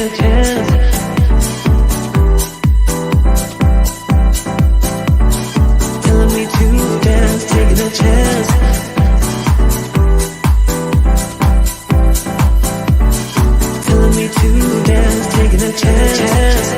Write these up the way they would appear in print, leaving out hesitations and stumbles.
a chance. Telling me to dance, taking a chance. Telling me to dance, taking a chance.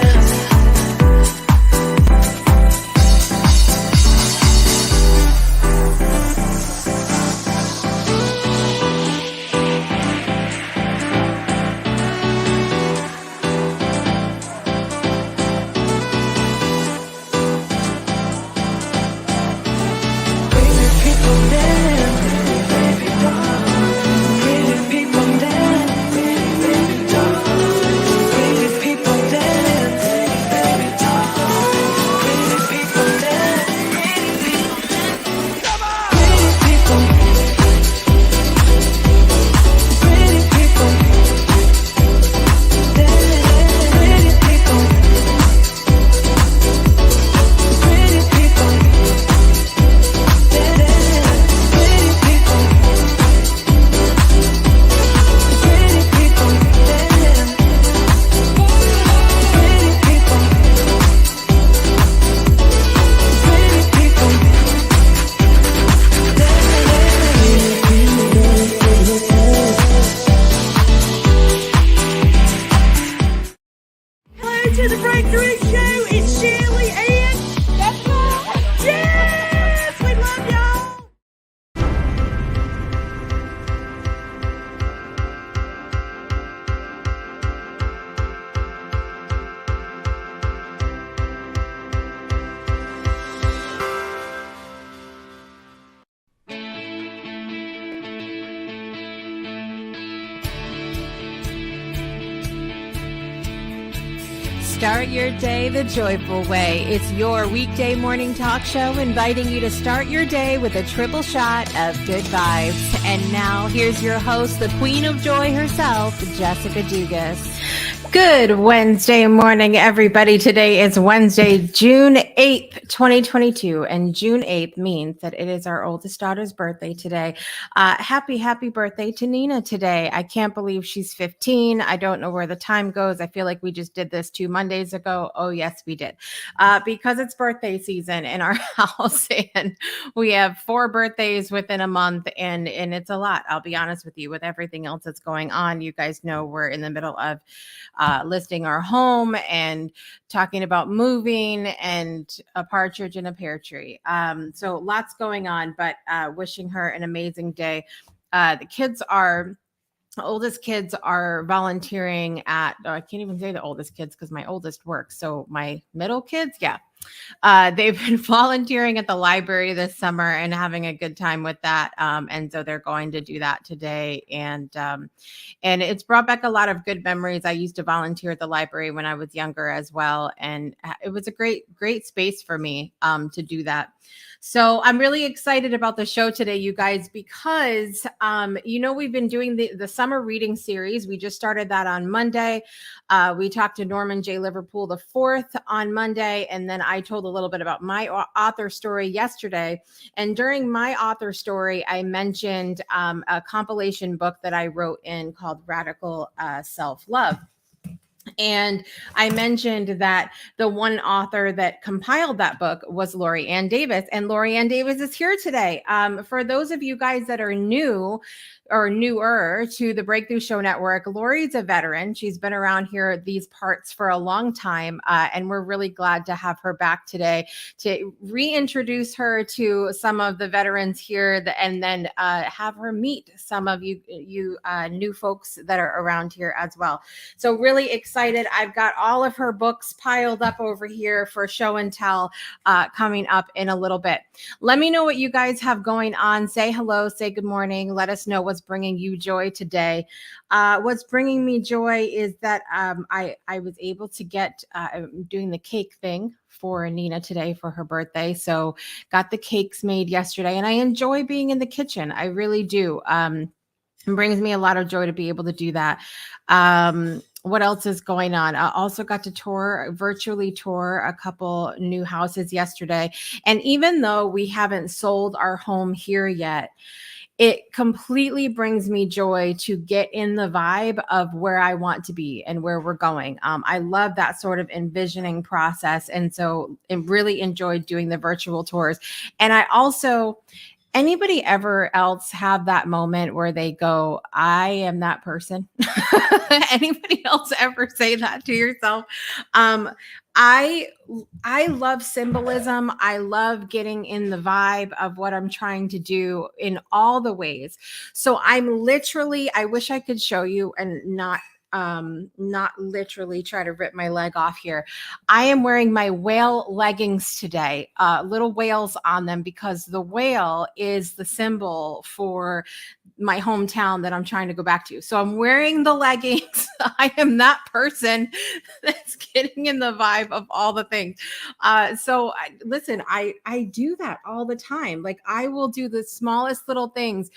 To the Breakthrough Show, it's Shirley and Jessica. Yes, we love y'all. Start your day the joyful way. It's your weekday morning talk show inviting you to start your day with a triple shot of good vibes. And now here's your host, the queen of joy herself, Jessica Dugas. Good Wednesday morning, everybody. Today is Wednesday, June 8th, 2022, and June 8th means that it is our oldest daughter's birthday today. Happy birthday to Nina today. I can't believe she's 15. I don't know where the time goes. I feel like we just did this 2 Mondays ago. Oh, yes, we did. Because it's birthday season in our house, and we have 4 birthdays within a month, and it's a lot. I'll be honest with you, with everything else that's going on. You guys know we're in the middle of listing our home and talking about moving and a partridge in a pear tree. So lots going on, but wishing her an amazing day. The oldest kids are volunteering at, I can't even say the oldest kids because my oldest works. So my middle kids, yeah. They've been volunteering at the library this summer and having a good time with that. And so they're going to do that today. And it's brought back a lot of good memories. I used to volunteer at the library when I was younger as well. And it was a great space for me to do that. So I'm really excited about the show today, you guys, because, we've been doing the summer reading series. We just started that on Monday. We talked to Norman J. Liverpool the 4th on Monday. And then I told a little bit about my author story yesterday. And during my author story, I mentioned a compilation book that I wrote in called Radical Self-Love. And I mentioned that the one author that compiled that book was Lori Ann Davis, and Lori Ann Davis is here today. For those of you guys that are new or newer to the Breakthrough Show Network, Lori's a veteran. She's been around here, these parts, for a long time. And we're really glad to have her back today to reintroduce her to some of the veterans here and then have her meet some of you new folks that are around here as well. So really excited. I've got all of her books piled up over here for show and tell coming up in a little bit. Let me know what you guys have going on. Say hello, say good morning. Let us know what's bringing you joy today. What's bringing me joy is that I was able to get doing the cake thing for Nina today for her birthday. So got the cakes made yesterday, and I enjoy being in the kitchen. I really do. It brings me a lot of joy to be able to do that. What else is going on? I also got to virtually tour a couple new houses yesterday. And even though we haven't sold our home here yet, it completely brings me joy to get in the vibe of where I want to be and where we're going. I love that sort of envisioning process. And so I really enjoyed doing the virtual tours. And I also, anybody ever else have that moment where they go, I am that person? Anybody else ever say that to yourself? Um, I I love symbolism. I love getting in the vibe of what I'm trying to do in all the ways. So I'm literally, I wish I could show you and not literally try to rip my leg off here. I am wearing my whale leggings today, little whales on them, because the whale is the symbol for my hometown that I'm trying to go back to. So I'm wearing the leggings. I am that person that's getting in the vibe of all the things. Listen, I do that all the time. Like, I will do the smallest little things.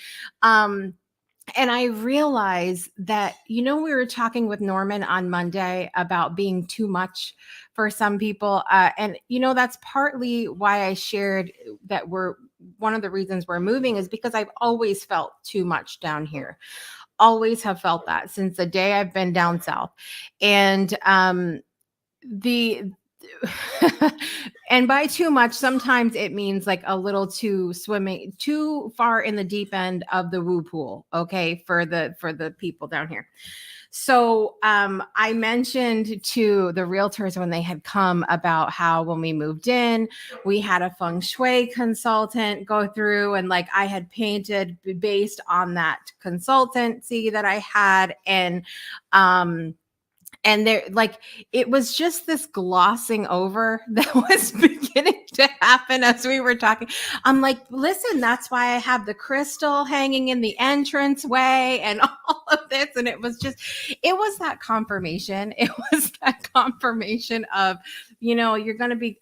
And I realize that, we were talking with Norman on Monday about being too much for some people. And that's partly why I shared that one of the reasons we're moving is because I've always felt too much down here. Always have felt that since the day I've been down south. And the and by too much, sometimes it means like a little too swimming too far in the deep end of the woo pool, okay, for the people down here. So I mentioned to the realtors when they had come about how when we moved in, we had a feng shui consultant go through, and like I had painted based on that consultancy that I had. And there, like, it was just this glossing over that was beginning to happen as we were talking. I'm like, listen, that's why I have the crystal hanging in the entranceway and all of this. And it was that confirmation. It was that confirmation of, you're going to be,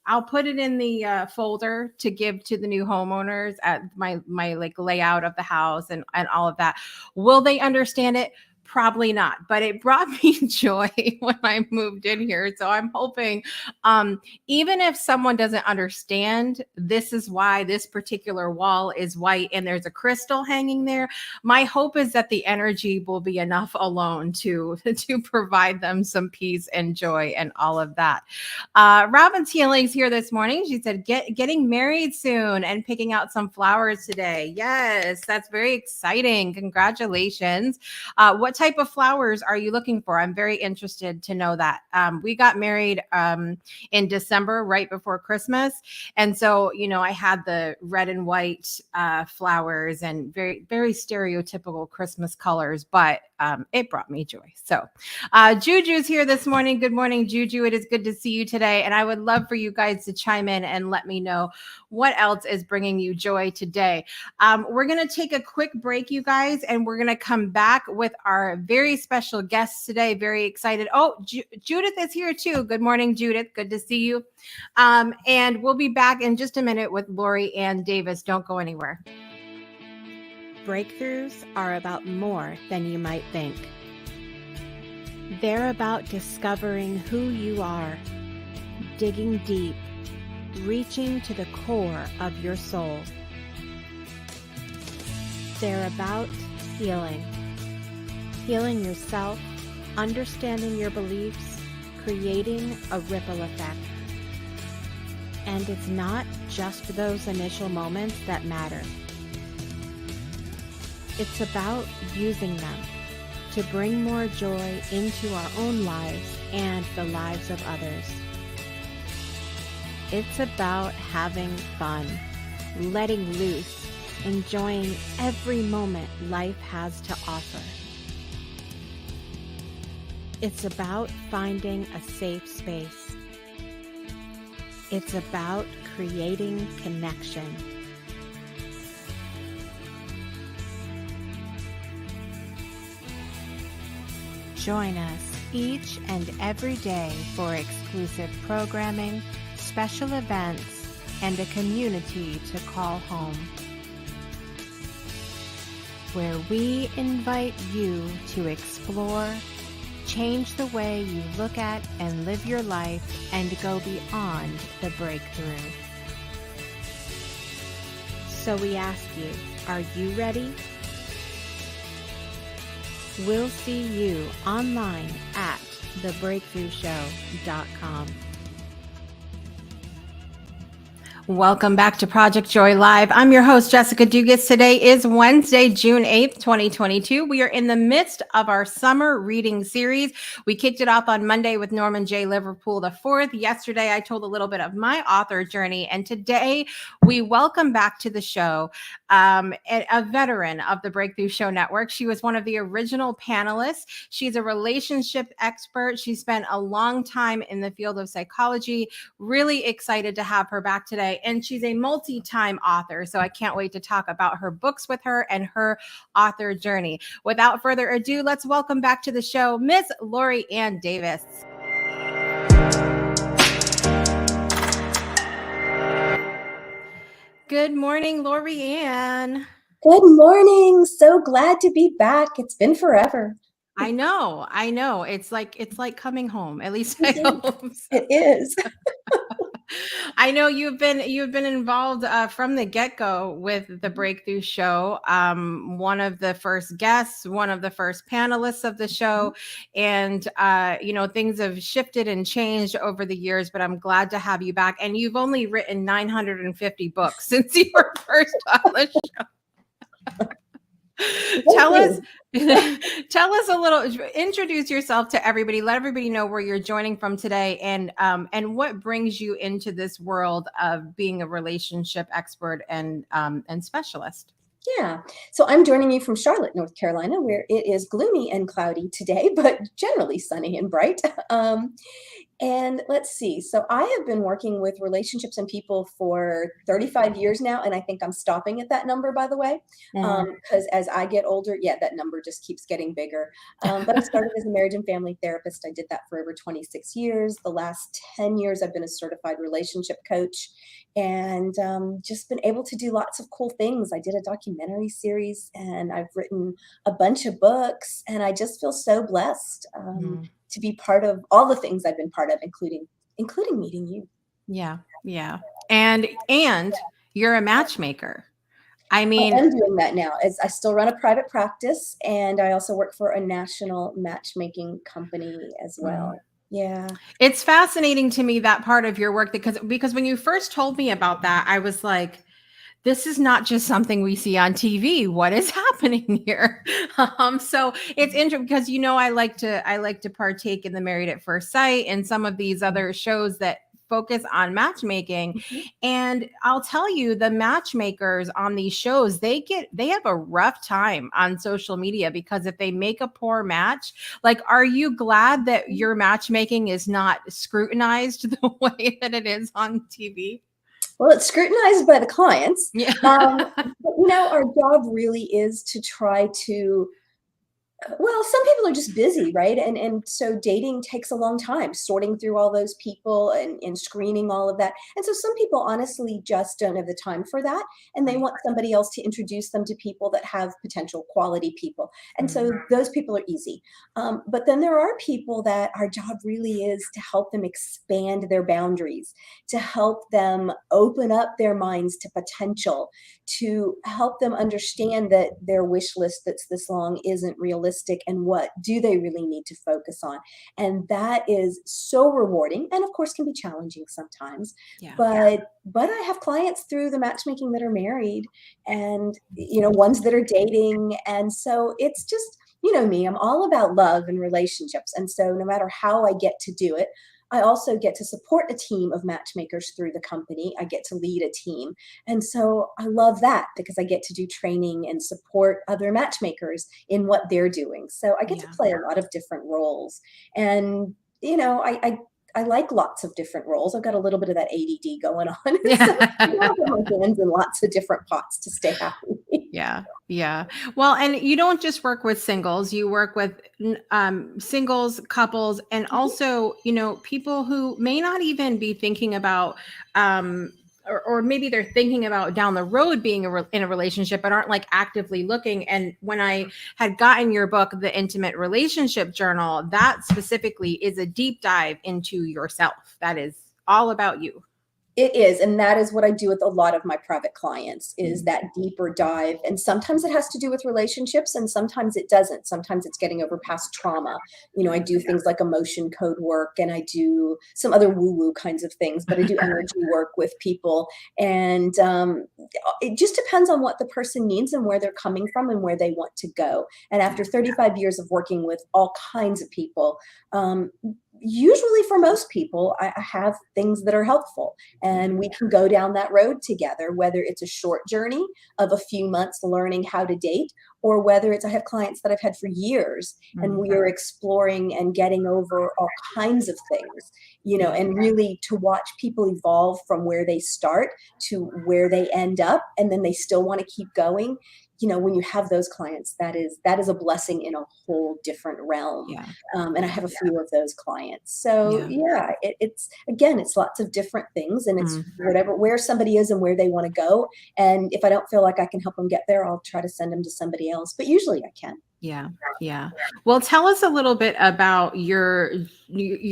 I'll put it in the folder to give to the new homeowners at my like layout of the house and all of that. Will they understand it? Probably not, but it brought me joy when I moved in here. So I'm hoping, even if someone doesn't understand, this is why this particular wall is white and there's a crystal hanging there. My hope is that the energy will be enough alone to provide them some peace and joy and all of that. Robin's Healing's here this morning. She said, getting married soon and picking out some flowers today. Yes, that's very exciting. Congratulations. What type of flowers are you looking for? I'm very interested to know that. We got married in December, right before Christmas. And so, I had the red and white flowers and very, very stereotypical Christmas colors, but it brought me joy. So Juju's here this morning. Good morning, Juju. It is good to see you today. And I would love for you guys to chime in and let me know what else is bringing you joy today. We're going to take a quick break, you guys, and we're going to come back with our very special guests today. Very excited. Oh, Judith is here too. Good morning, Judith. Good to see you. And we'll be back in just a minute with Lori Ann Davis. Don't go anywhere. Breakthroughs are about more than you might think. They're about discovering who you are, digging deep, reaching to the core of your soul. They're about healing yourself, understanding your beliefs, creating a ripple effect. And it's not just those initial moments that matter. It's about using them to bring more joy into our own lives and the lives of others. It's about having fun, letting loose, enjoying every moment life has to offer. It's about finding a safe space. It's about creating connection. Join us each and every day for exclusive programming, special events, and a community to call home, where we invite you to explore, change the way you look at and live your life, and go beyond the breakthrough. So we ask you, are you ready? We'll see you online at thebreakthroughshow.com. Welcome back to Project Joy Live. I'm your host, Jessica Dugas. Today is Wednesday, June 8th, 2022. We are in the midst of our summer reading series. We kicked it off on Monday with Norman J. Liverpool IV. Yesterday, I told a little bit of my author journey. And today, we welcome back to the show a veteran of the Breakthrough Show Network. She was one of the original panelists. She's a relationship expert. She spent a long time in the field of psychology. Really excited to have her back today. And she's a multi-time author, so I can't wait to talk about her books with her and her author journey. Without further ado, let's welcome back to the show, Miss Lori Ann Davis. Good morning, Lori Ann. Good morning. So glad to be back. It's been forever. I know. It's like coming home. At least I hope so. It is. I know you've been involved from the get-go with the Breakthrough Show. One of the first guests, one of the first panelists of the show, and things have shifted and changed over the years. But I'm glad to have you back. And you've only written 950 books since you were first on the show. Tell us a little, introduce yourself to everybody, let everybody know where you're joining from today, and what brings you into this world of being a relationship expert and specialist. Yeah. So I'm joining you from Charlotte, North Carolina, where it is gloomy and cloudy today, but generally sunny and bright. And let's see. So I have been working with relationships and people for 35 years now. And I think I'm stopping at that number, by the way, because as I get older, that number just keeps getting bigger. But I started as a marriage and family therapist. I did that for over 26 years. The last 10 years, I've been a certified relationship coach and just been able to do lots of cool things. I did a documentary series and I've written a bunch of books, and I just feel so blessed to be part of all the things I've been part of, including meeting you. Yeah. And you're a matchmaker. I mean, I'm doing that now. As I still run a private practice, and I also work for a national matchmaking company as well. Yeah. It's fascinating to me, that part of your work, because when you first told me about that, I was like, this is not just something we see on TV. What is happening here? So it's interesting because, I like to partake in the Married at First Sight and some of these other shows that focus on matchmaking. And I'll tell you, the matchmakers on these shows, they have a rough time on social media, because if they make a poor match, like, are you glad that your matchmaking is not scrutinized the way that it is on TV? Well, it's scrutinized by the clients. Yeah. But, our job really is to try to, some people are just busy, right? And so dating takes a long time, sorting through all those people and screening all of that. And so some people honestly just don't have the time for that. And they want somebody else to introduce them to people that have potential quality people. And so those people are easy. But then there are people that our job really is to help them expand their boundaries, to help them open up their minds to potential, to help them understand that their wish list that's this long isn't realistic, and what do they really need to focus on. And that is so rewarding, and of course can be challenging sometimes. But I have clients through the matchmaking that are married, and ones that are dating. And so it's just, me, I'm all about love and relationships. And so no matter how I get to do it, I also get to support a team of matchmakers through the company. I get to lead a team. And so I love that, because I get to do training and support other matchmakers in what they're doing. So I get to play a lot of different roles. And, I like lots of different roles. I've got a little bit of that ADD going on. So I have my hands in lots of different pots to stay happy. Yeah. Well, and you don't just work with singles, you work with singles, couples, and also, people who may not even be thinking about, or maybe they're thinking about down the road being in a relationship, but aren't like actively looking. And when I had gotten your book, The Intimate Relationship Journal, that specifically is a deep dive into yourself. That is all about you. It is, and that is what I do with a lot of my private clients, is that deeper dive. And sometimes it has to do with relationships, and sometimes it doesn't. Sometimes it's getting over past trauma. I do things like emotion code work, and I do some other woo-woo kinds of things, but I do energy work with people. And it just depends on what the person needs and where they're coming from and where they want to go. And after 35 years of working with all kinds of people, usually for most people, I have things that are helpful, and we can go down that road together, whether it's a short journey of a few months learning how to date, or whether it's, I have clients that I've had for years, and we are exploring and getting over all kinds of things, and really to watch people evolve from where they start to where they end up, and then they still want to keep going. When you have those clients, that is a blessing in a whole different realm. Yeah. And I have a few of those clients. So it's again, it's lots of different things, and it's where somebody is and where they want to go. And if I don't feel like I can help them get there, I'll try to send them to somebody else. But usually I can. Yeah. Yeah. Well, tell us a little bit about your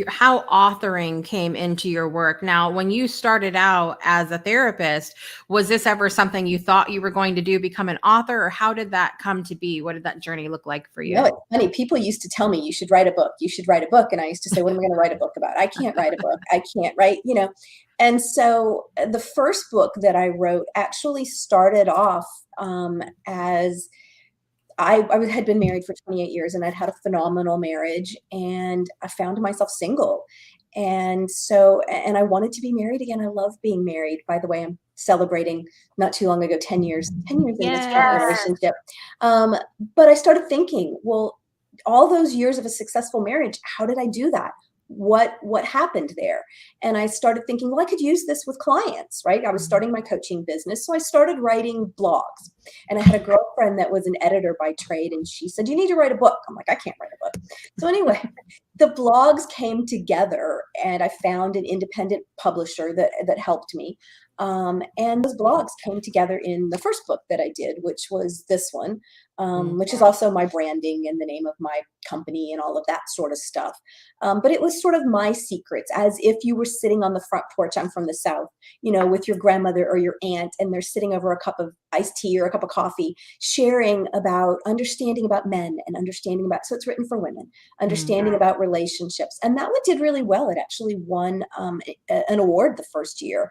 how authoring came into your work. Now, when you started out as a therapist, was this ever something you thought you were going to do, become an author, or how did that come to be? What did that journey look like for you? It's funny. People used to tell me, you should write a book. You should write a book. And I used to say, what am I going to write a book about? I can't write a book. I can't write, And so the first book that I wrote actually started off as I had been married for 28 years, and I'd had a phenomenal marriage, and I found myself single. And I wanted to be married again. I love being married. By the way, I'm celebrating not too long ago, 10 years in this current relationship. But I started thinking, well, all those years of a successful marriage, how did I do that? What happened there? And I started thinking, well, I could use this with clients, right? I was starting my coaching business. So I started writing blogs, and I had a girlfriend that was an editor by trade. And she said, you need to write a book. I'm like, I can't write a book. So anyway, the blogs came together, and I found an independent publisher that helped me. And those blogs came together in the first book that I did, which was this one, which is also my branding and the name of my company and all of that sort of stuff. But it was sort of my secrets, as if you were sitting on the front porch. I'm from the South, with your grandmother or your aunt, and they're sitting over a cup of iced tea or a cup of coffee, sharing about understanding about men and understanding about, so it's written for women, understanding about relationships. And that one did really well. It actually won an award the first year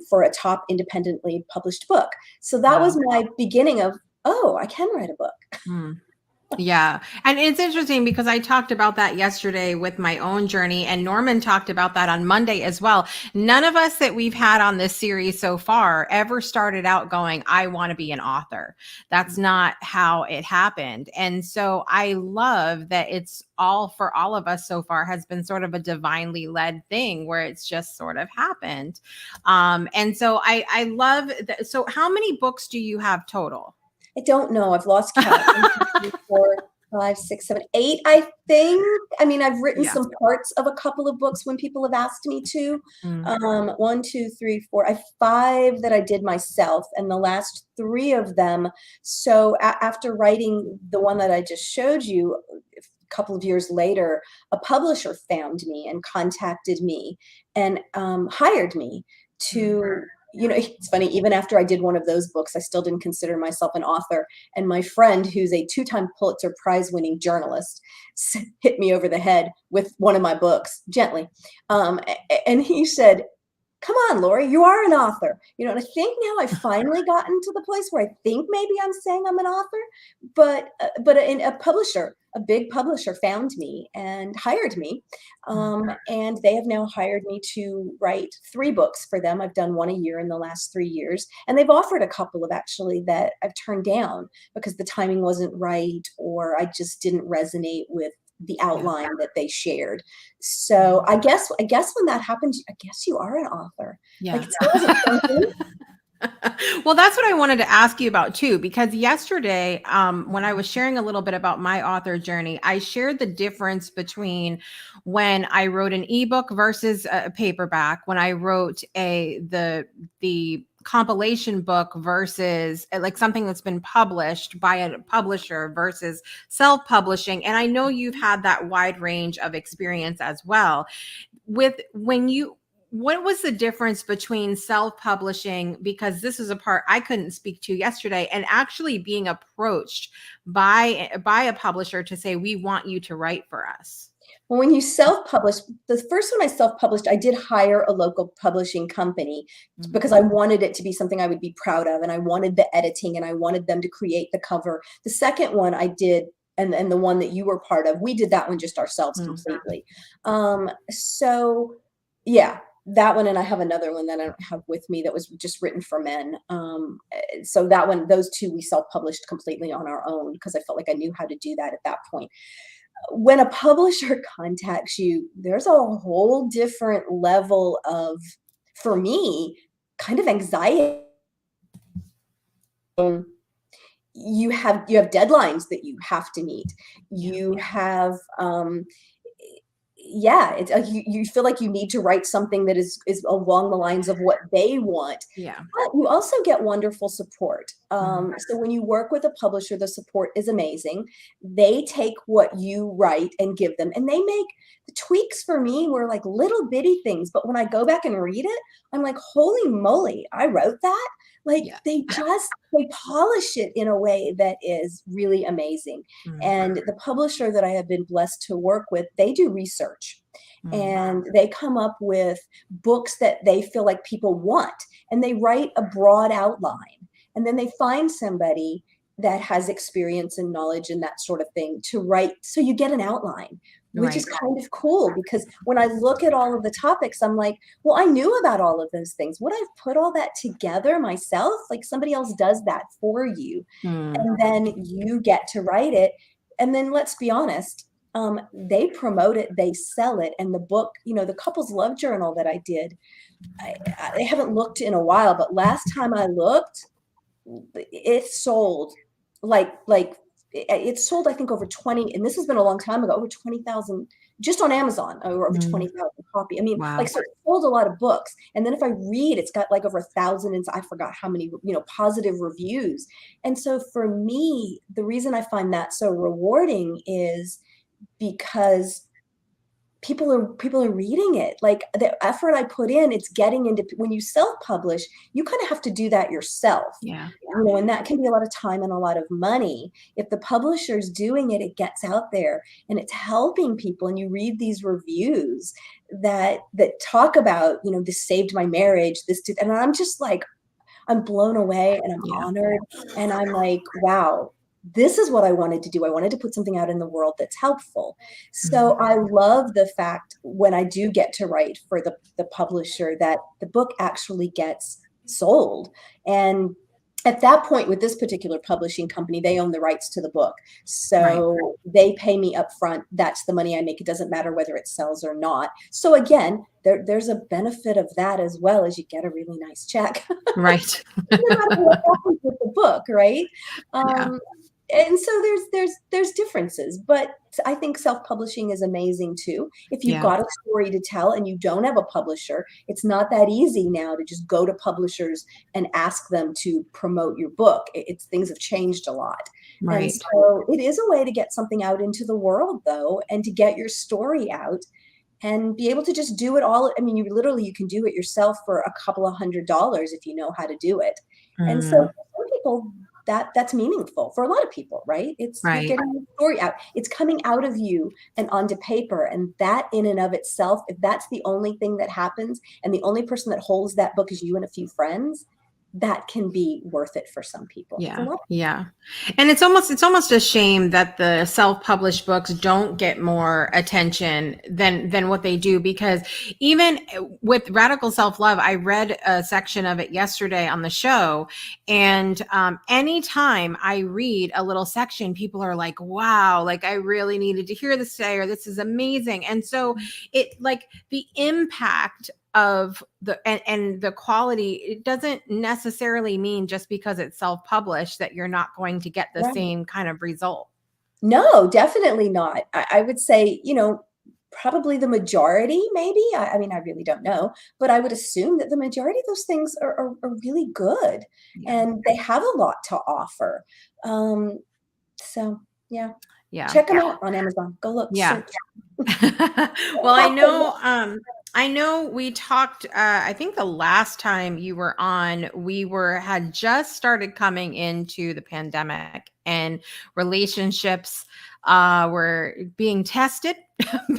for a top independently published book. So that was my beginning of, oh, I can write a book. Yeah. And it's interesting because I talked about that yesterday with my own journey, and Norman talked about that on Monday as well. None of us that we've had on this series so far ever started out going, I want to be an author. That's not how it happened. And so I love that it's all for all of us so far has been sort of a divinely led thing where it's just sort of happened. And so I love that. So how many books do you have total? I don't know. I've lost count. 1, 2, 3, 4, 5, 6, 7, 8, I think. I mean, I've written some parts of a couple of books when people have asked me to. 1, 2, 3, 4. I have 5 that I did myself, and the last 3 of them. So after writing the one that I just showed you, a couple of years later, a publisher found me and contacted me and hired me to it's funny, even after I did one of those books, I still didn't consider myself an author. And my friend, who's a 2-time Pulitzer Prize winning journalist, hit me over the head with one of my books gently. And he said, come on, Lori, you are an author. And I think now I've finally gotten to the place where I think maybe I'm saying I'm an author, but a big publisher found me and hired me. And they have now hired me to write 3 books for them. I've done 1 a year in the last 3 years. And they've offered a couple of actually that I've turned down because the timing wasn't right, or I just didn't resonate with the outline that they shared. So I guess when that happens, I guess you are an author. Yeah. Like, it wasn't something. Well, that's what I wanted to ask you about too, because yesterday, when I was sharing a little bit about my author journey, I shared the difference between when I wrote an ebook versus a paperback, when I wrote the compilation book versus like something that's been published by a publisher versus self-publishing. And I know you've had that wide range of experience as well. what was the difference between self-publishing, because this is a part I couldn't speak to yesterday, and actually being approached by a publisher to say, we want you to write for us? Well, when you self-publish, the first one I self-published, I did hire a local publishing company because I wanted it to be something I would be proud of, and I wanted the editing, and I wanted them to create the cover. The second one I did, and the one that you were part of, we did that one just ourselves completely. So yeah, that one, and I have another one that I don't have with me that was just written for men. So that one, those two we self-published completely on our own because I felt like I knew how to do that at that point. When a publisher contacts you, there's a whole different level of, for me, kind of anxiety. You have deadlines that you have to meet. You have yeah, it's you feel like you need to write something that is along the lines of what they want. Yeah. But you also get wonderful support. So when you work with a publisher, the support is amazing. They take what you write and give them, and they make the tweaks. For me were like little bitty things, but when I go back and read it, I'm like, holy moly, I wrote that. Like they polish it in a way that is really amazing. And the publisher that I have been blessed to work with, they do research and they come up with books that they feel like people want, and they write a broad outline, and then they find somebody that has experience and knowledge and that sort of thing to write. So you get an outline, which is kind of cool, because when I look at all of the topics, I'm like, well, I knew about all of those things. Would I have put all that together myself? Like somebody else does that for you. And then you get to write it. And then let's be honest, they promote it, they sell it. And the book, the couples love journal that I did, I haven't looked in a while, but last time I looked, it sold it sold, I think, over 20, and this has been a long time ago, over 20,000 just on Amazon, or over 20,000 copy. I mean, so it sold a lot of books. And then if I read, it's got like over 1,000, and I forgot how many, positive reviews. And so for me, the reason I find that so rewarding is because people are reading it. Like the effort I put in, it's getting into, when you self-publish, you kind of have to do that yourself. And that can be a lot of time and a lot of money. If the publisher's doing it, it gets out there and it's helping people. And you read these reviews that talk about, this saved my marriage, and I'm just like, I'm blown away and I'm honored. And I'm like, wow, this is what I wanted to do. I wanted to put something out in the world that's helpful. So I love the fact when I do get to write for the publisher that the book actually gets sold. And at that point, with this particular publishing company, they own the rights to the book. So they pay me up front. That's the money I make. It doesn't matter whether it sells or not. So again, there's a benefit of that, as well as you get a really nice check. Right. No matter what happens with the book, right? And so there's differences, but I think self-publishing is amazing too. If you've got a story to tell and you don't have a publisher, it's not that easy now to just go to publishers and ask them to promote your book. Things have changed a lot. And so it is a way to get something out into the world, though, and to get your story out and be able to just do it all. I mean, you can do it yourself for a couple of $100s if you know how to do it. And so for some people, that's meaningful. For a lot of people, right? You're getting the story out. It's coming out of you and onto paper. And that in and of itself, if that's the only thing that happens and the only person that holds that book is you and a few friends, that can be worth it for some people. Yeah. And it's almost a shame that the self-published books don't get more attention than what they do, because even with Radical Self-Love, I read a section of it yesterday on the show, and anytime I read a little section, people are like, wow, like I really needed to hear this today, or this is amazing. And so it, like, the impact of and the quality, it doesn't necessarily mean just because it's self-published that you're not going to get the same kind of result. No, definitely not. I would say, probably the majority, maybe. I mean, I really don't know, but I would assume that the majority of those things are really good and they have a lot to offer. So check them out on Amazon. Go look. Well, I know I know we talked, I think the last time you were on, had just started coming into the pandemic, and relationships were being tested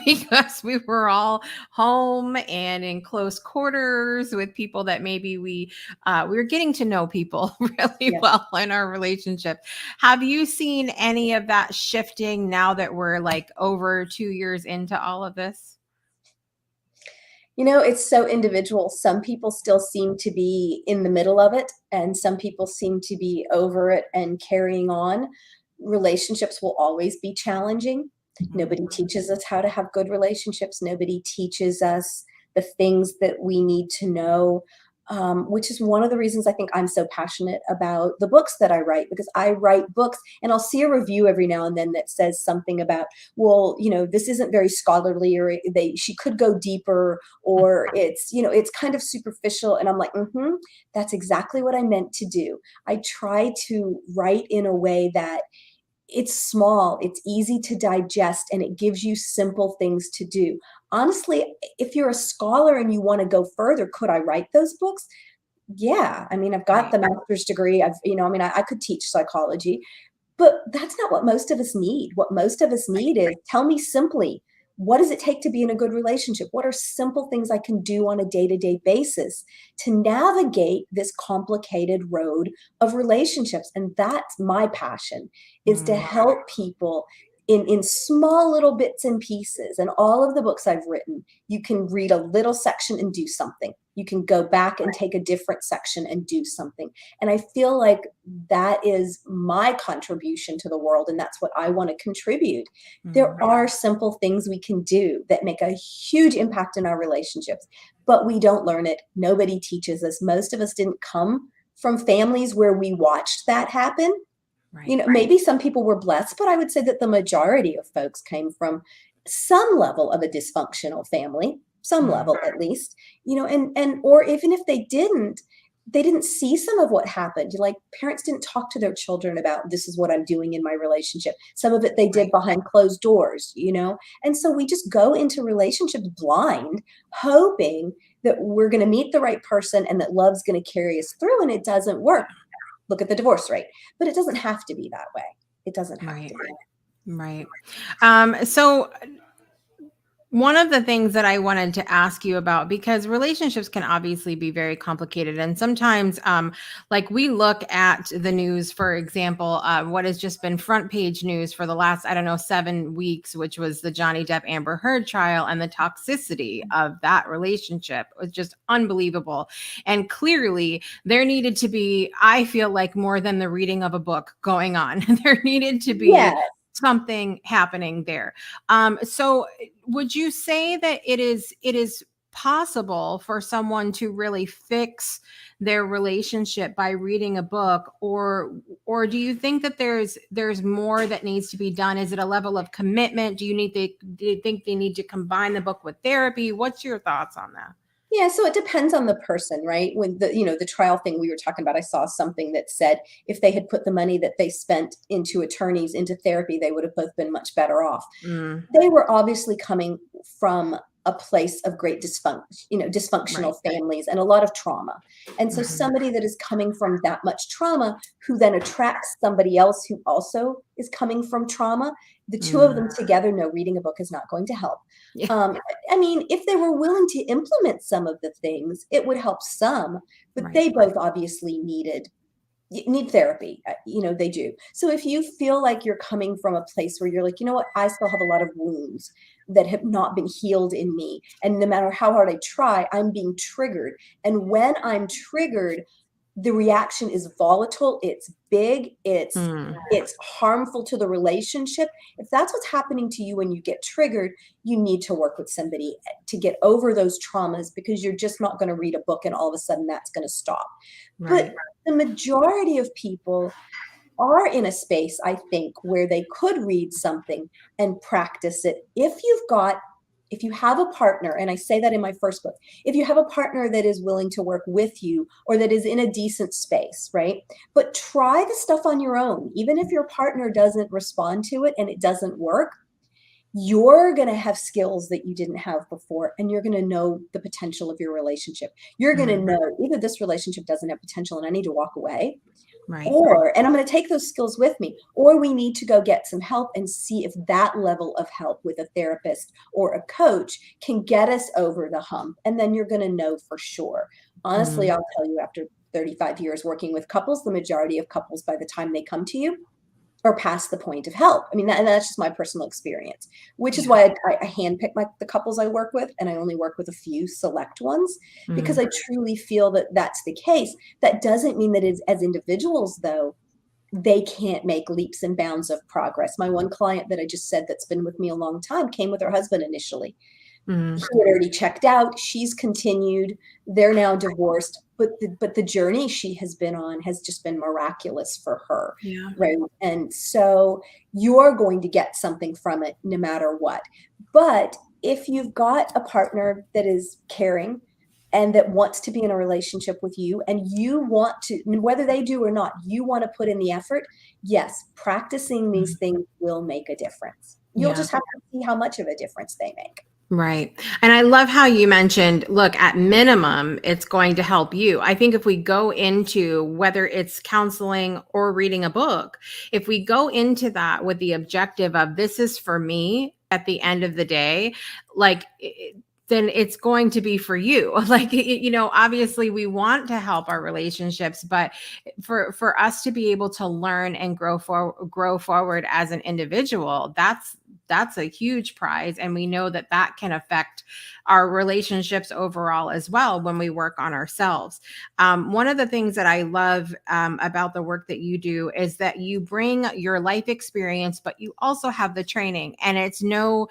because we were all home and in close quarters with people that maybe we were getting to know people really Yeah. well in our relationship. Have you seen any of that shifting now that we're like over 2 years into all of this? It's so individual. Some people still seem to be in the middle of it, and some people seem to be over it and carrying on. Relationships will always be challenging. Nobody teaches us how to have good relationships. Nobody teaches us the things that we need to know, which is one of the reasons I think I'm so passionate about the books that I write, because I write books and I'll see a review every now and then that says something about, well, this isn't very scholarly, or she could go deeper, or it's kind of superficial. And I'm like, that's exactly what I meant to do. I try to write in a way that it's small, it's easy to digest, and it gives you simple things to do. Honestly, if you're a scholar and you want to go further, could I write those books? Yeah. I mean, I've got Right. the master's degree. I could teach psychology, but that's not what most of us need. What most of us need is, tell me simply, what does it take to be in a good relationship? What are simple things I can do on a day-to-day basis to navigate this complicated road of relationships? And that's my passion, is to help people in small little bits and pieces. And all of the books I've written, you can read a little section and do something. You can go back and take a different section and do something. And I feel like that is my contribution to the world, and that's what I want to contribute. There are simple things we can do that make a huge impact in our relationships, but we don't learn it. Nobody teaches us. Most of us didn't come from families where we watched that happen. Right. Maybe some people were blessed, but I would say that the majority of folks came from some level of a dysfunctional family, some level at least, and or even if they didn't see some of what happened. Like, parents didn't talk to their children about, this is what I'm doing in my relationship. Some of it they did behind closed doors, and so we just go into relationships blind, hoping that we're going to meet the right person and that love's going to carry us through, and it doesn't work. Look at the divorce rate. But it doesn't have to be that way. It doesn't have to be. Right. So one of the things that I wanted to ask you about, because relationships can obviously be very complicated. And sometimes, like, we look at the news, for example, what has just been front page news for the last, 7 weeks, which was the Johnny Depp Amber Heard trial, and the toxicity of that relationship was just unbelievable. And clearly there needed to be, I feel like, more than the reading of a book going on. There needed to be something happening there. So would you say that it is possible for someone to really fix their relationship by reading a book, or do you think that there's more that needs to be done? Is it a level of commitment? Do you think they need to combine the book with therapy? What's your thoughts on that? Yeah, so it depends on the person, right? When the trial thing we were talking about, I saw something that said if they had put the money that they spent into attorneys into therapy, they would have both been much better off. They were obviously coming from a place of great dysfunctional families and a lot of trauma. And so somebody that is coming from that much trauma, who then attracts somebody else who also is coming from trauma, the two of them together, no, reading a book is not going to help. I mean, if they were willing to implement some of the things, it would help some, but they both obviously need therapy. They do. So if you feel like you're coming from a place where you're like, you know what, I still have a lot of wounds that have not been healed in me, and no matter how hard I try, I'm being triggered. And when I'm triggered, the reaction is volatile, it's big, it's harmful to the relationship. If that's what's happening to you when you get triggered, you need to work with somebody to get over those traumas, because you're just not going to read a book and all of a sudden that's going to stop. But the majority of people are in a space, I think, where they could read something and practice it. If you have a partner, and I say that in my first book, if you have a partner that is willing to work with you, or that is in a decent space, right? But try the stuff on your own. Even if your partner doesn't respond to it and it doesn't work, you're going to have skills that you didn't have before, and you're going to know the potential of your relationship. You're going to know either this relationship doesn't have potential and I need to walk away, Right. and I'm going to take those skills with me, or we need to go get some help and see if that level of help with a therapist or a coach can get us over the hump. And then you're going to know for sure. Honestly, I'll tell you, after 35 years working with couples, the majority of couples, by the time they come to you, are past the point of help. I mean, and that's just my personal experience, which is why I handpick the couples I work with, and I only work with a few select ones, because I truly feel that that's the case. That doesn't mean that as individuals, though, they can't make leaps and bounds of progress. My one client that I just said that's been with me a long time came with her husband initially. He had already checked out. She's continued. They're now divorced. But the journey she has been on has just been miraculous for her. Yeah. Right. And so you're going to get something from it no matter what. But if you've got a partner that is caring and that wants to be in a relationship with you, and you want to, whether they do or not, you want to put in the effort, yes, practicing these things will make a difference. You'll just have to see how much of a difference they make. Right. And I love how you mentioned, look, at minimum, it's going to help you. I think if we go into whether it's counseling or reading a book, if we go into that with the objective of this is for me at the end of the day, like, then it's going to be for you. Like, obviously we want to help our relationships, but for us to be able to learn and grow forward as an individual, that's a huge prize. And we know that can affect our relationships overall as well when we work on ourselves. One of the things that I love about the work that you do is that you bring your life experience, but you also have the training. And it's no,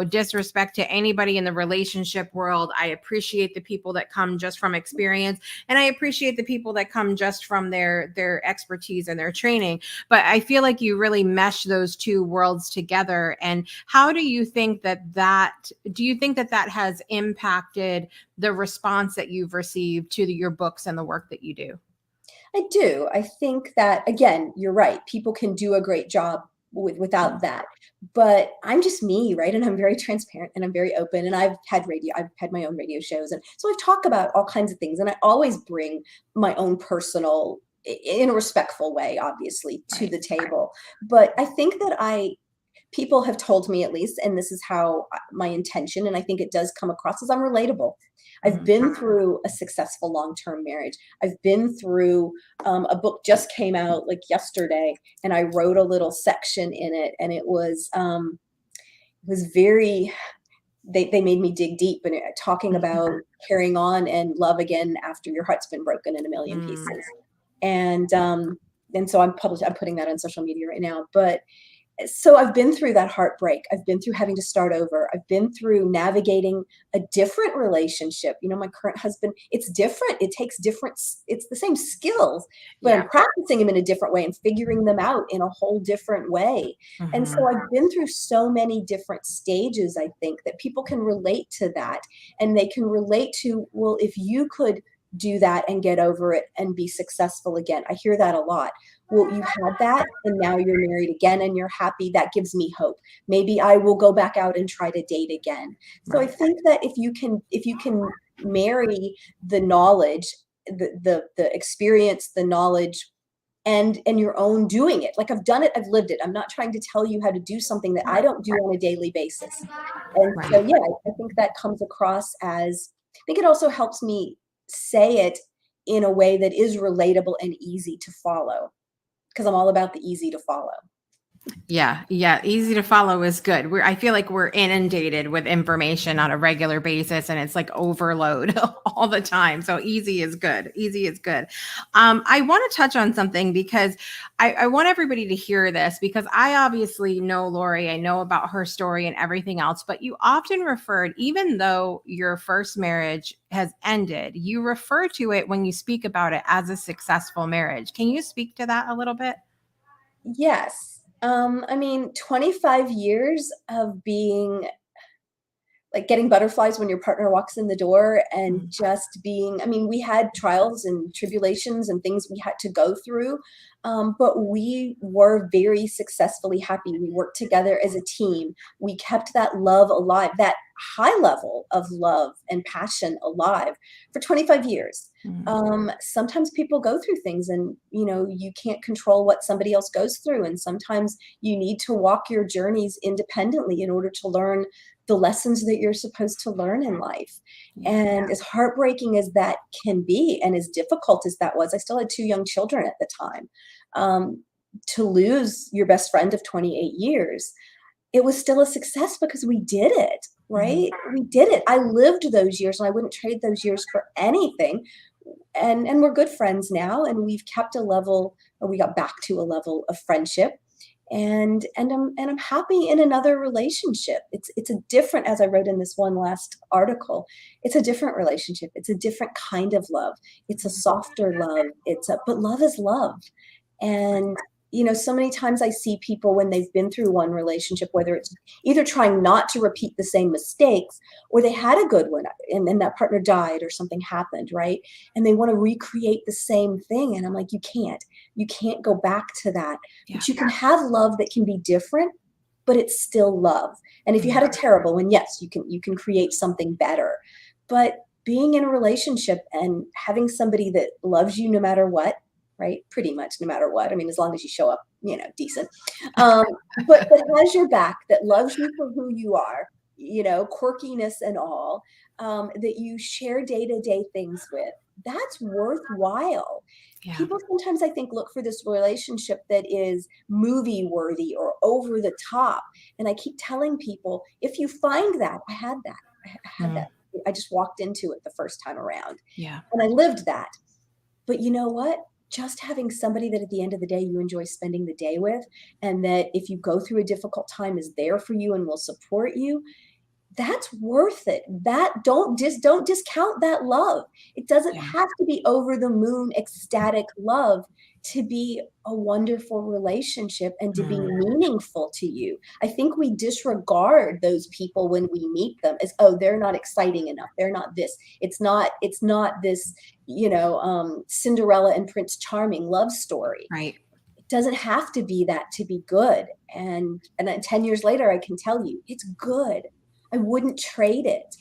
disrespect to anybody in the relationship world. I appreciate the people that come just from experience, and I appreciate the people that come just from their expertise and their training. But I feel like you really mesh those two worlds together. And how do you think that has impacted the response that you've received to your books and the work that you do? I do. I think that, again, you're right. People can do a great job without that. But I'm just me, right? And I'm very transparent and I'm very open. And I've had my own radio shows. And so I talk about all kinds of things. And I always bring my own personal, in a respectful way, obviously, to the table. But I think that people have told me, at least, and this is how my intention, and I think it does come across, as I'm relatable. I've been through a successful long-term marriage. I've been through a book just came out like yesterday, and I wrote a little section in it, and it was very, they made me dig deep, and talking about carrying on and love again after your heart's been broken in a million pieces. And so I'm putting that on social media right now. But so I've been through that heartbreak. I've been through having to start over. I've been through navigating a different relationship. My current husband, it's different. It takes it's the same skills, but I'm practicing them in a different way and figuring them out in a whole different way. And so I've been through so many different stages, I think, that people can relate to that. And they can relate to, well, if you could do that and get over it and be successful again. I hear that a lot. Well, you had that and now you're married again and you're happy. That gives me hope. Maybe I will go back out and try to date again. So I think that if you can marry the knowledge, the experience, the knowledge, and your own doing it. Like, I've done it, I've lived it. I'm not trying to tell you how to do something that I don't do on a daily basis. And so, yeah, I think that comes across as, I think it also helps me say it in a way that is relatable and easy to follow, because I'm all about the easy to follow. Yeah. Easy to follow is good. I feel like we're inundated with information on a regular basis, and it's like overload all the time. So easy is good. I want to touch on something because I want everybody to hear this, because I obviously know Lori. I know about her story and everything else, but you often referred, even though your first marriage has ended, you refer to it when you speak about it as a successful marriage. Can you speak to that a little bit? Yes. 25 years of being, like getting butterflies when your partner walks in the door, and just being, I mean, we had trials and tribulations and things we had to go through, but we were very successfully happy. We worked together as a team. We kept that love alive, that high level of love and passion alive for 25 years. Sometimes people go through things, and you can't control what somebody else goes through, and sometimes you need to walk your journeys independently in order to learn the lessons that you're supposed to learn in life. And as heartbreaking as that can be, and as difficult as that was, I still had 2 young children at the time. To lose your best friend of 28 years, it was still a success because we did it, right? We did it. I lived those years, and I wouldn't trade those years for anything. And we're good friends now, and we've kept a level, or we got back to a level of friendship. And I'm happy in another relationship. It's a different, as I wrote in this one last article, it's a different relationship. It's a different kind of love. It's a softer love. But love is love. And so many times I see people when they've been through one relationship, whether it's either trying not to repeat the same mistakes, or they had a good one and then that partner died or something happened, right? And they want to recreate the same thing. And I'm like, you can't go back to that. But you can have love that can be different, but it's still love. And if you had a terrible one, yes, you can create something better. But being in a relationship and having somebody that loves you no matter what, right? Pretty much no matter what. I mean, as long as you show up, decent. But that has your back, that loves you for who you are, quirkiness and all, that you share day-to-day things with. That's worthwhile. Yeah. People sometimes, I think, look for this relationship that is movie worthy or over the top. And I keep telling people, if you find that, I had that. I just walked into it the first time around. Yeah. And I lived that. But you know what? Just having somebody that at the end of the day you enjoy spending the day with, and that if you go through a difficult time is there for you and will support you, that's worth it. Don't discount that love. It doesn't have to be over the moon ecstatic love to be a wonderful relationship and to be meaningful to you. I think we disregard those people when we meet them as, oh, they're not exciting enough. They're not this. It's not this, Cinderella and Prince Charming love story. Right. It doesn't have to be that to be good. And then 10 years later, I can tell you it's good. I wouldn't trade it,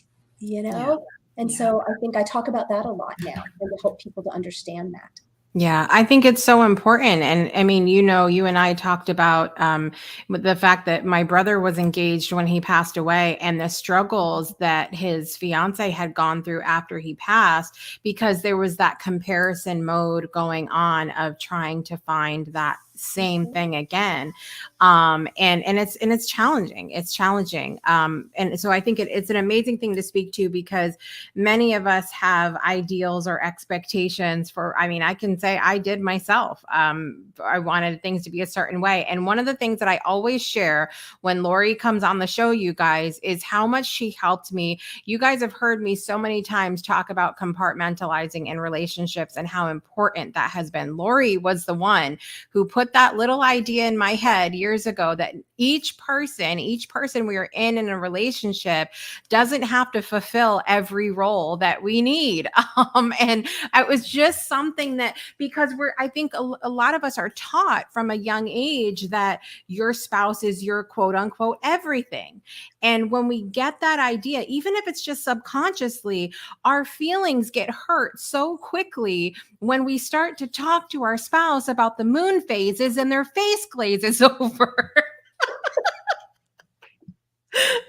And so I think I talk about that a lot now, and to help people to understand that. Yeah, I think it's so important. And I mean, you and I talked about the fact that my brother was engaged when he passed away, and the struggles that his fiance had gone through after he passed, because there was that comparison mode going on of trying to find that same thing again. And it's challenging. It's challenging. And so I think it's an amazing thing to speak to, because many of us have ideals or expectations for, I can say I did myself. I wanted things to be a certain way. And one of the things that I always share when Lori comes on the show, you guys, is how much she helped me. You guys have heard me so many times talk about compartmentalizing in relationships and how important that has been. Lori was the one who put that little idea in my head years ago that each person we are in a relationship doesn't have to fulfill every role that we need. And it was just something that, because I think a lot of us are taught from a young age that your spouse is your quote unquote everything. And when we get that idea, even if it's just subconsciously, our feelings get hurt so quickly when we start to talk to our spouse about the moon phases and their face glazes over.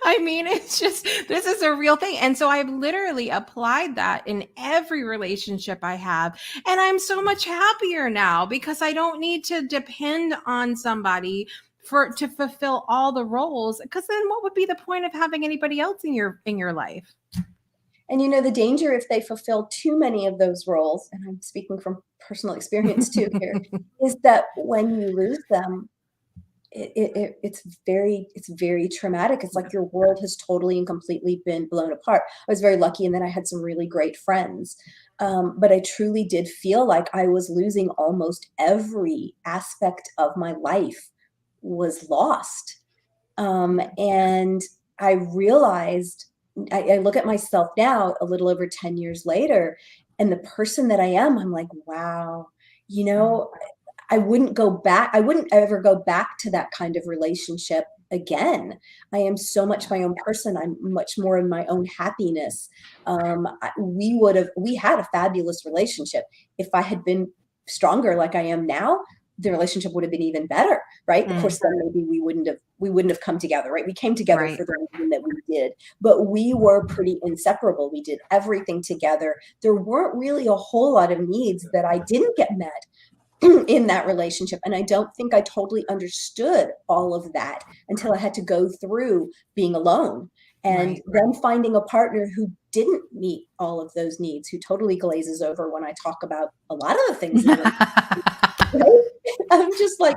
It's just, this is a real thing. And so I've literally applied that in every relationship I have. And I'm so much happier now, because I don't need to depend on somebody to fulfill all the roles. Because then what would be the point of having anybody else in your life? And the danger if they fulfill too many of those roles, and I'm speaking from personal experience too here, is that when you lose them, it's very traumatic. It's like your world has totally and completely been blown apart. I was very lucky, and then I had some really great friends. But I truly did feel like I was losing almost every aspect of my life was lost. And I realized I look at myself now a little over 10 years later, and the person that I am, I'm like, wow, you know, I wouldn't go back. I wouldn't ever go back to that kind of relationship again. I am so much my own person. I'm much more in my own happiness. We had a fabulous relationship. If I had been stronger like I am now, the relationship would have been even better, right? Of course, then maybe we wouldn't have come together, right? We came together Right. for the reason that we did, but we were pretty inseparable. We did everything together. There weren't really a whole lot of needs that I didn't get met in that relationship. And I don't think I totally understood all of that until I had to go through being alone and then finding a partner who didn't meet all of those needs, who totally glazes over when I talk about a lot of the things in life. Right? I'm just like,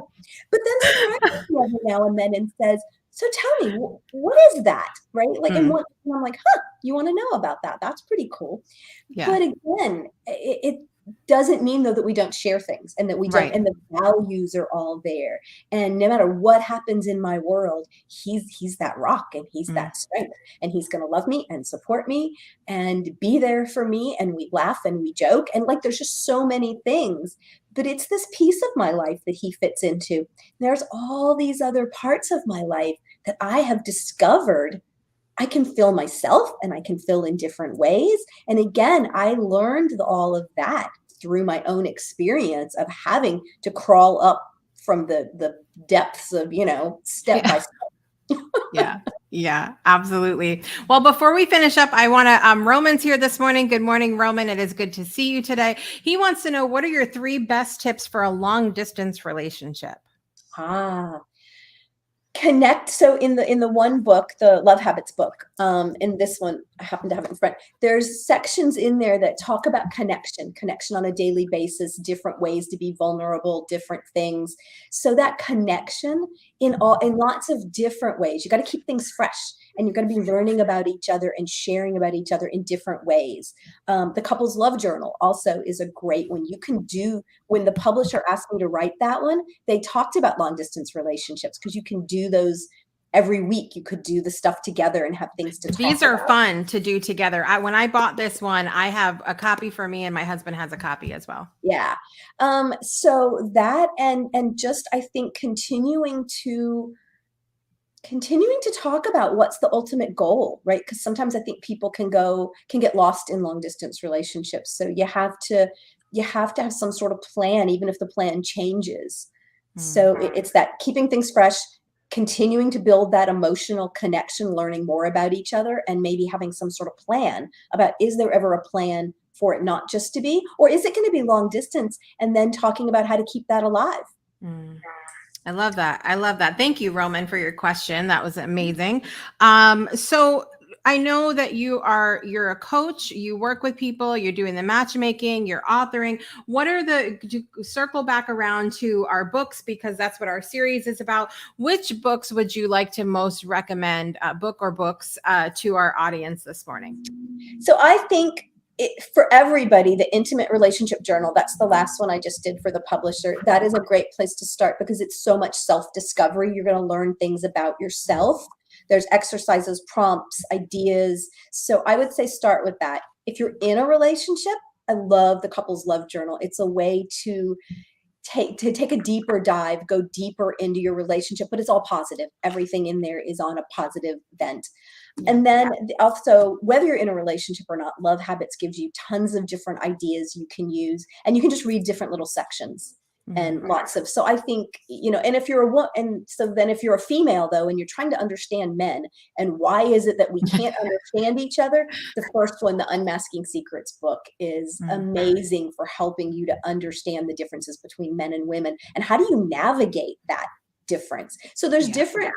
but then surprises me every now and then and says, so tell me, what is that? Right? Like, and I'm like, huh, you want to know about that? That's pretty cool. Yeah. But again, it doesn't mean though that we don't share things and that we don't, and the values are all there. And no matter what happens in my world, he's that rock and he's that strength, and he's going to love me and support me and be there for me. And we laugh and we joke. And like, there's just so many things, but it's this piece of my life that he fits into. There's all these other parts of my life that I have discovered I can fill myself and I can fill in different ways. And again, I learned all of that through my own experience of having to crawl up from the depths of, step by step. Yeah, absolutely. Well, before we finish up, I want to, Roman's here this morning. Good morning, Roman. It is good to see you today. He wants to know, what are your 3 best tips for a long distance relationship? Connect. So in the one book, the Love Habits book, in this one, I happen to have it in front, there's sections in there that talk about connection on a daily basis, different ways to be vulnerable, different things. So that connection in lots of different ways. You got to keep things fresh, and you're going to be learning about each other and sharing about each other in different ways. The Couples Love Journal also is a great one. You can do, when the publisher asked me to write that one, they talked about long distance relationships because you can do those every week. You could do the stuff together and have things to talk about. These are fun to do together. When I bought this one, I have a copy for me and my husband has a copy as well. Yeah. So that, and just, I think continuing to talk about what's the ultimate goal, right? Because sometimes I think people can get lost in long distance relationships. So you have to have some sort of plan, even if the plan changes. So it's that keeping things fresh, continuing to build that emotional connection, learning more about each other, and maybe having some sort of plan about, is there ever a plan for it not just to be, or is it going to be long distance? And then talking about how to keep that alive. I love that. I love that. Thank you, Roman, for your question. That was amazing. So I know that you're a coach, you work with people, you're doing the matchmaking, you're authoring. Circle back around to our books, because that's what our series is about. Which books would you like to most recommend, book or books, to our audience this morning? So I think for everybody, the Intimate Relationship Journal, that's the last one I just did for the publisher. That is a great place to start because it's so much self-discovery. You're going to learn things about yourself. There's exercises, prompts, ideas. So I would say start with that. If you're in a relationship, I love the Couples Love Journal. It's a way to take a deeper dive, go deeper into your relationship, but it's all positive. Everything in there is on a positive bent. And then also, whether you're in a relationship or not, Love Habits gives you tons of different ideas you can use, and you can just read different little sections. And lots of, so I think, and if you're if you're a female though, and you're trying to understand men and why is it that we can't understand each other, the first one, the Unmasking Secrets book, is amazing for helping you to understand the differences between men and women, and how do you navigate that difference. So there's different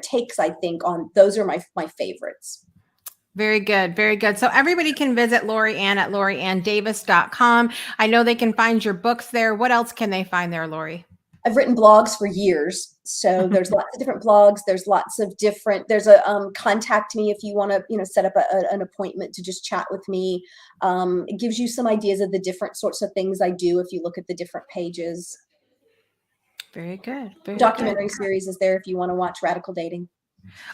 takes, I think, on those are my favorites. Very good. Very good. So everybody can visit Lori Ann at LoriAnnDavis.com. I know they can find your books there. What else can they find there, Lori? I've written blogs for years. So there's lots of different blogs. There's lots of different, there's a contact me if you want to, set up an appointment to just chat with me. It gives you some ideas of the different sorts of things I do if you look at the different pages. Very good. Documentary series is there if you want to watch Radical Dating.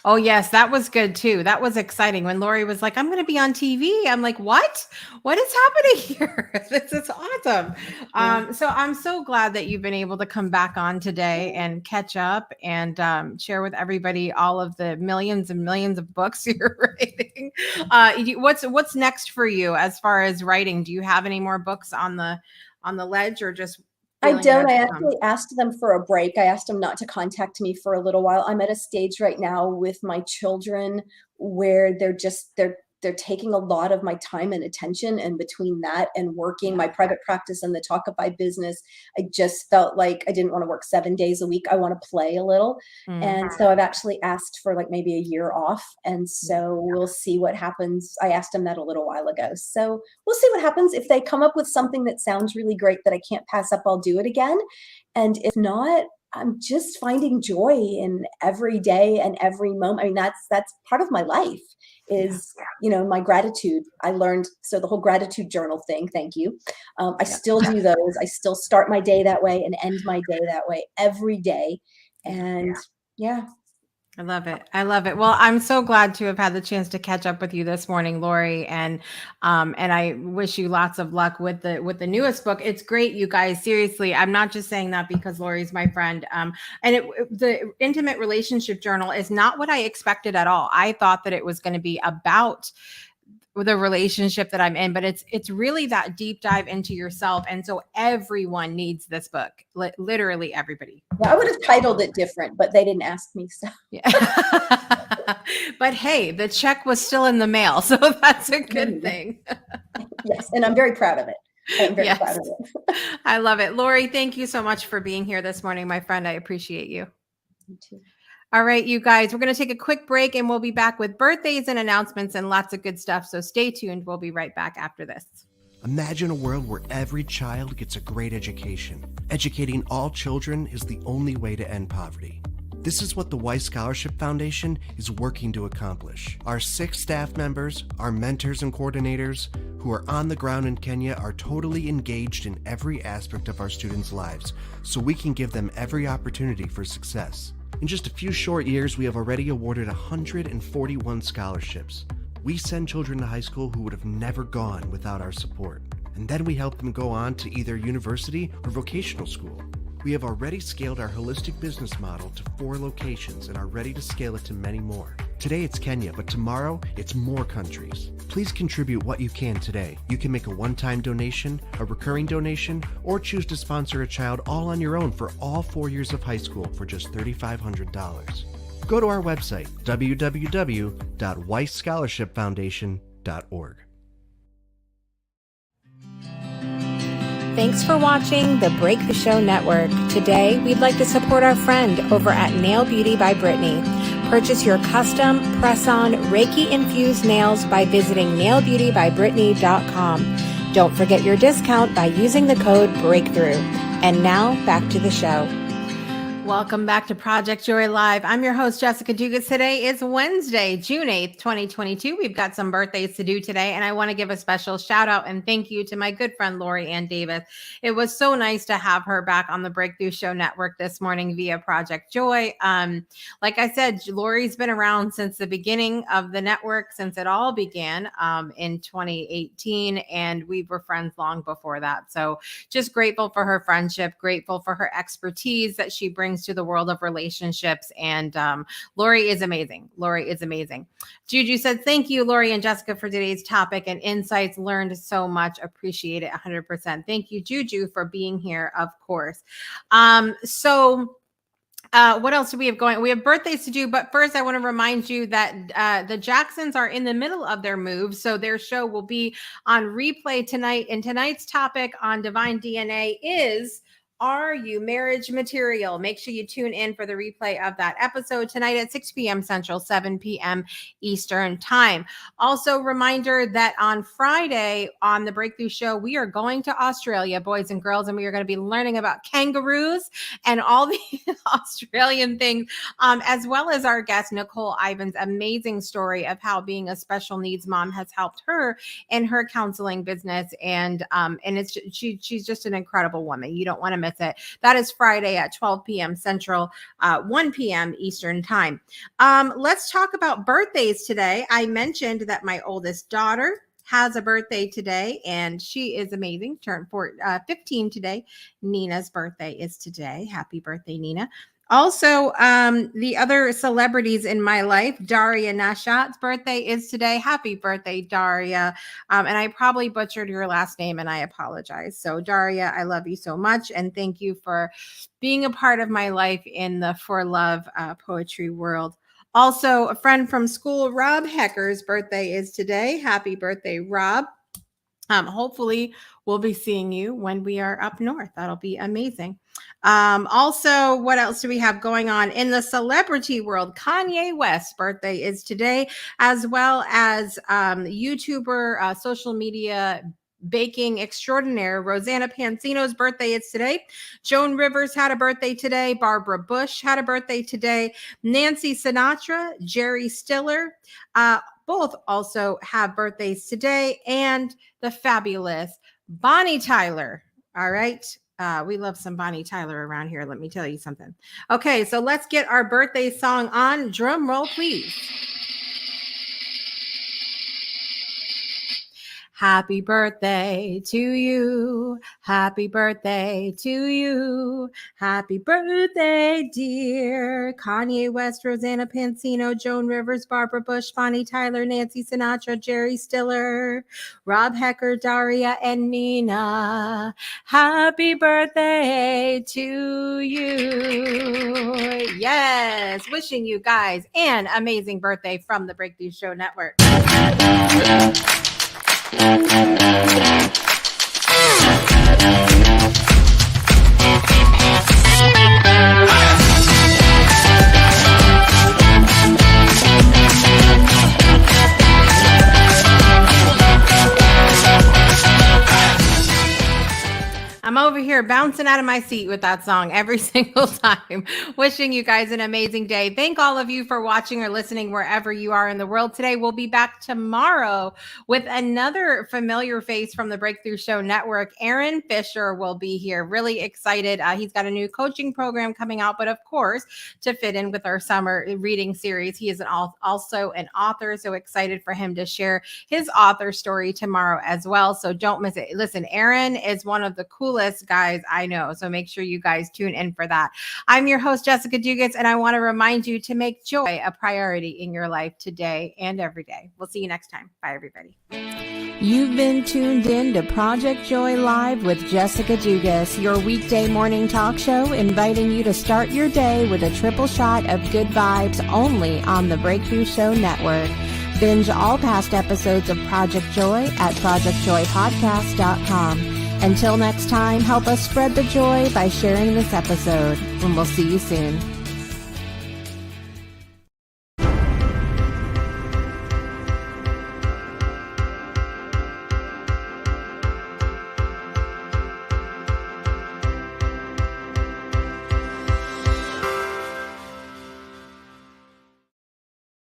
Oh, yes, that was good too. That was exciting when Lori was like, I'm going to be on TV. I'm like, what? What is happening here? This is awesome. Yeah. So I'm so glad that you've been able to come back on today and catch up and share with everybody all of the millions and millions of books you're writing. What's next for you as far as writing? Do you have any more books on the ledge, or just I feeling it don't. as I it comes? actually asked them for a break. I asked them not to contact me for a little while. I'm at a stage right now with my children where they're taking a lot of my time and attention, and between that and working my private practice and the Talkify business, I just felt like I didn't want to work 7 days a week. I want to play a little. Mm. And so I've actually asked for like maybe a year off. And so we'll see what happens. I asked them that a little while ago. So we'll see what happens. If they come up with something that sounds really great that I can't pass up, I'll do it again. And if not, I'm just finding joy in every day and every moment. I mean, that's part of my life is, my gratitude. I learned, so the whole gratitude journal thing, thank you. I still do those. I still start my day that way and end my day that way every day. And yeah. I love it. I love it. Well, I'm so glad to have had the chance to catch up with you this morning, Lori, and I wish you lots of luck with the newest book. It's great, you guys. Seriously, I'm not just saying that because Lori's my friend. The Intimate Relationship Journal is not what I expected at all. I thought that it was going to be about the relationship that I'm in, but it's really that deep dive into yourself, and so everyone needs this book. Literally everybody. Yeah, I would have titled it different, but they didn't ask me. So Yeah. But hey, the check was still in the mail, so that's a good thing. yes, and I'm very proud of it. I'm very Yes. proud of it. I love it. Lori, thank you so much for being here this morning, my friend. I appreciate you. You too. All right, you guys, we're going to take a quick break and we'll be back with birthdays and announcements and lots of good stuff. So stay tuned. We'll be right back after this. Imagine a world where every child gets a great education. Educating all children is the only way to end poverty. This is what the Weiss Scholarship Foundation is working to accomplish. Our 6 staff members, our mentors and coordinators, who are on the ground in Kenya, are totally engaged in every aspect of our students' lives, so we can give them every opportunity for success. In just a few short years, we have already awarded 141 scholarships. We send children to high school who would have never gone without our support. And then we help them go on to either university or vocational school. We have already scaled our holistic business model to 4 locations and are ready to scale it to many more. Today it's Kenya, but tomorrow it's more countries. Please contribute what you can today. You can make a one-time donation, a recurring donation, or choose to sponsor a child all on your own for all 4 years of high school for just $3,500. Go to our website, www.weissscholarshipfoundation.org. Thanks for watching the Break the Show Network. Today, we'd like to support our friend over at Nail Beauty by Brittany. Purchase your custom, press-on, Reiki-infused nails by visiting nailbeautybybrittany.com. Don't forget your discount by using the code BREAKTHROUGH. And now, back to the show. Welcome back to Project Joy Live. I'm your host, Jessica Dugas. Today is Wednesday, June 8th, 2022. We've got some birthdays to do today, and I want to give a special shout out and thank you to my good friend, Lori Ann Davis. It was so nice to have her back on the Breakthrough Show Network this morning via Project Joy. Like I said, Lori's been around since the beginning of the network, since it all began in 2018, and we were friends long before that. So just grateful for her friendship, grateful for her expertise that she brings to the world of relationships. And Lori is amazing. Lori is amazing. Juju said, thank you, Lori and Jessica, for today's topic and insights. Learned so much. Appreciate it 100%. Thank you, Juju, for being here, of course. What else do we have going? We have birthdays to do, but first I want to remind you that the Jacksons are in the middle of their move. So their show will be on replay tonight. And tonight's topic on Divine DNA is, are you marriage material? Make sure you tune in for the replay of that episode tonight at 6 p.m. Central, 7 p.m. Eastern Time. Also, reminder that on Friday on the Breakthrough Show, we are going to Australia, boys and girls, and we are going to be learning about kangaroos and all the Australian things, as well as our guest, Nicole Ivan's amazing story of how being a special needs mom has helped her in her counseling business. And she's just an incredible woman. You don't want to miss miss it. That is Friday at 12 p.m. Central, 1 p.m. Eastern time. Let's talk about birthdays today. I mentioned that my oldest daughter has a birthday today, and she is amazing. Turned 15 today. Nina's birthday is today. Happy birthday, Nina. Also, the other celebrities in my life, Daria Nashat's birthday is today. Happy birthday, Daria. And I probably butchered your last name, and I apologize. So, Daria, I love you so much, and thank you for being a part of my life in the For Love poetry world. Also, a friend from school, Rob Hecker's birthday is today. Happy birthday, Rob. Hopefully, we'll be seeing you when we are up north. That'll be amazing. Also, what else do we have going on in the celebrity world? Kanye West's birthday is today, as well as YouTuber, social media baking extraordinaire Rosanna Pansino's birthday is today. Joan Rivers had a birthday today. Barbara Bush had a birthday today. Nancy Sinatra, Jerry Stiller, both also have birthdays today. And the fabulous Bonnie Tyler. All right. We love some Bonnie Tyler around here. Let me tell you something. Okay, so let's get our birthday song on. Drum roll, please. Happy birthday to you. Happy birthday to you. Happy birthday, dear Kanye West, Rosanna Pansino, Joan Rivers, Barbara Bush, Bonnie Tyler, Nancy Sinatra, Jerry Stiller, Rob Hecker, Daria, and Nina. Happy birthday to you. Yes, wishing you guys an amazing birthday from the Breakthrough Show Network. I'm over here bouncing out of my seat with that song every single time. Wishing you guys an amazing day. Thank all of you for watching or listening wherever you are in the world today. We'll be back tomorrow with another familiar face from the Breakthrough Show Network. Aaron Fisher will be here. Really excited. He's got a new coaching program coming out, but of course, to fit in with our summer reading series, he is also an author. So excited for him to share his author story tomorrow as well. So don't miss it. Listen, Aaron is one of the coolest guys I know. So make sure you guys tune in for that. I'm your host, Jessica Dugas, and I want to remind you to make joy a priority in your life today and every day. We'll see you next time. Bye, everybody. You've been tuned in to Project Joy Live with Jessica Dugas, your weekday morning talk show, inviting you to start your day with a triple shot of good vibes only on the Breakthrough Show Network. Binge all past episodes of Project Joy at projectjoypodcast.com. Until next time, help us spread the joy by sharing this episode, and we'll see you soon.